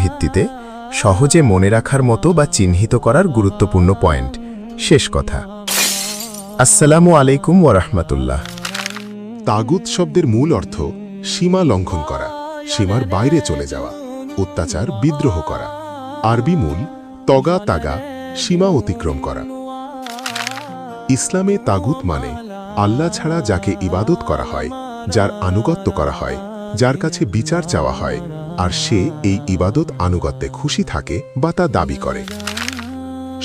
ভিত্তিতে সহজে মনে রাখার মতো বা চিহ্নিত করার গুরুত্বপূর্ণ পয়েন্ট। শেষ কথা। আসসালামু আলাইকুম ওয়া রাহমাতুল্লাহ। তাগুত শব্দের মূল অর্থ সীমা লঙ্ঘন করা, সীমার বাইরে চলে যাওয়া, অত্যাচার, বিদ্রোহ করা। আরবি মূল তগা তাগা, সীমা অতিক্রম করা। ইসলামে তাগুত মানে আল্লাহ ছাড়া যাকে ইবাদত করা হয়, যার আনুগত্য করা হয়, যার কাছে বিচার চাওয়া হয়, আর সে এই ইবাদত আনুগত্যে খুশি থাকে বা তা দাবি করে।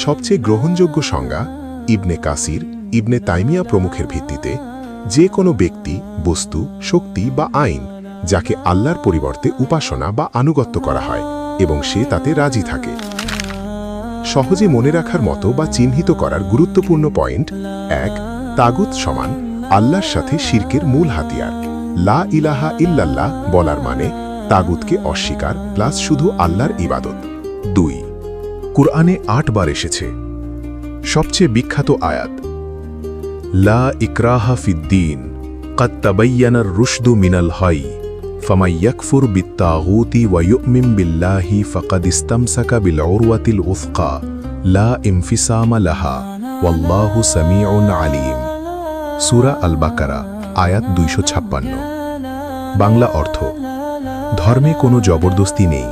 সবচেয়ে গ্রহণযোগ্য সংজ্ঞা ইবনে কাসির, ইবনে তাইমিয়া প্রমুখের ভিত্তিতে যে কোনো ব্যক্তি, বস্তু, শক্তি বা আইন যাকে আল্লাহর পরিবর্তে উপাসনা বা আনুগত্য করা হয় এবং সে তাতে রাজি থাকে। সহজে মনে রাখার মতো বা চিহ্নিত করার গুরুত্বপূর্ণ পয়েন্ট: ১. তাগুত সমান আল্লাহর সাথে শিরকের মূল হাতিয়ার। লা ইলাহা ইল্লাল্লাহ বলার মানে তাগুতকে অস্বীকার প্লাস শুধু আল্লাহর ইবাদত। ২. কুরআনে ৮ বার এসেছে। সবচেয়ে বিখ্যাত আয়াত লা ইকরাহা ফিদ্দীন ক্বাদ তাবায়্যানার রুশদু মিনাল গাই ফামান ইয়াকফুর বিত্তাগুতি ওয়া ইউমিন বিল্লাহি ফাকাদ ইসতামসাকা বিল উরওয়াতিল উসকা লা ইনফিসামা লাহা ওয়াল্লাহু সামিউন আলিম। সূরা আল বাকারা, আয়াত ২৫৬। বাংলা অর্থ: ধর্মে কোনো জবরদস্তি নেই,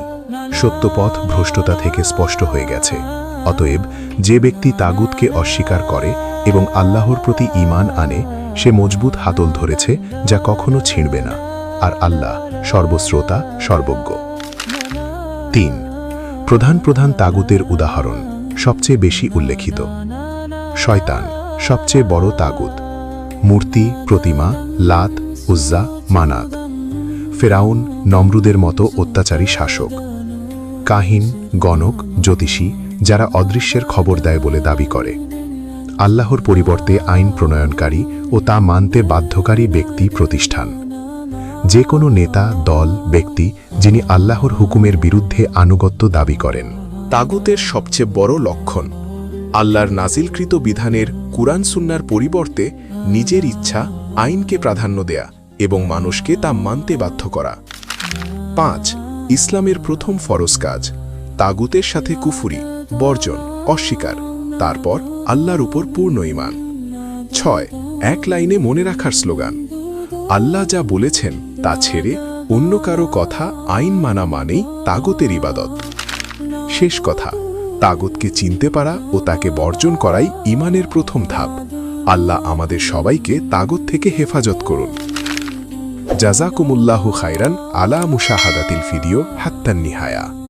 সত্যপথ ভ্রষ্টতা থেকে স্পষ্ট হয়ে গেছে। অতএব যে ব্যক্তি তাগুতকে অস্বীকার করে এবং আল্লাহর প্রতি ঈমান আনে, সে মজবুত হাতল ধরেছে যা কখনো ছিঁড়বে না, আর আল্লাহ সর্বশ্রোতা, সর্বজ্ঞ। ৩. প্রধান প্রধান তাগুতের উদাহরণ সবচেয়ে বেশি উল্লেখিত: শয়তান সবচেয়ে বড় তাগুত, মূর্তি, প্রতিমা, লাত, উজ্জা, মানাত। ফেরাউন, নমরুদের মতো অত্যাচারী শাসক। কাহিন, গণক, জ্যোতিষী যারা অদৃশ্যের খবর দেয় বলে দাবি করে। আল্লাহর পরিবর্তে আইন প্রণয়নকারী ও তা মানতে বাধ্যকারী ব্যক্তি, প্রতিষ্ঠান। যে কোনো নেতা, দল, ব্যক্তি যিনি আল্লাহর হুকুমের বিরুদ্ধে আনুগত্য দাবি করেন। তাগুতের সবচেয়ে বড় লক্ষণ আল্লাহর নাজিলকৃত বিধানের কুরআন সুন্নাহর পরিবর্তে নিজের ইচ্ছা, আইনকে প্রাধান্য দেয়া এবং মানুষকে তা মানতে বাধ্য করা। ৫. ইসলামের প্রথম ফরজ কাজ তাগুতের সাথে কুফরি, বর্জন, অস্বীকার, তারপর আল্লাহর উপর পূর্ণ ঈমান। ৬. এক লাইনে মনে রাখার স্লোগান: আল্লাহ যা বলেছেন তা ছেড়ে অন্য কারো কথা আইন মানা মানেই তাগুতের ইবাদত। শেষ কথা, তাগুতকে চিনতে পারা ও তাকে বর্জন করাই ঈমানের প্রথম ধাপ। আল্লাহ আমাদের সবাইকে তাগুত থেকে হেফাজত করুন। জাযাকুমুল্লাহু খাইরান আলা মুশাহাদাতিল ভিডিও হাত্তান নিহায়া।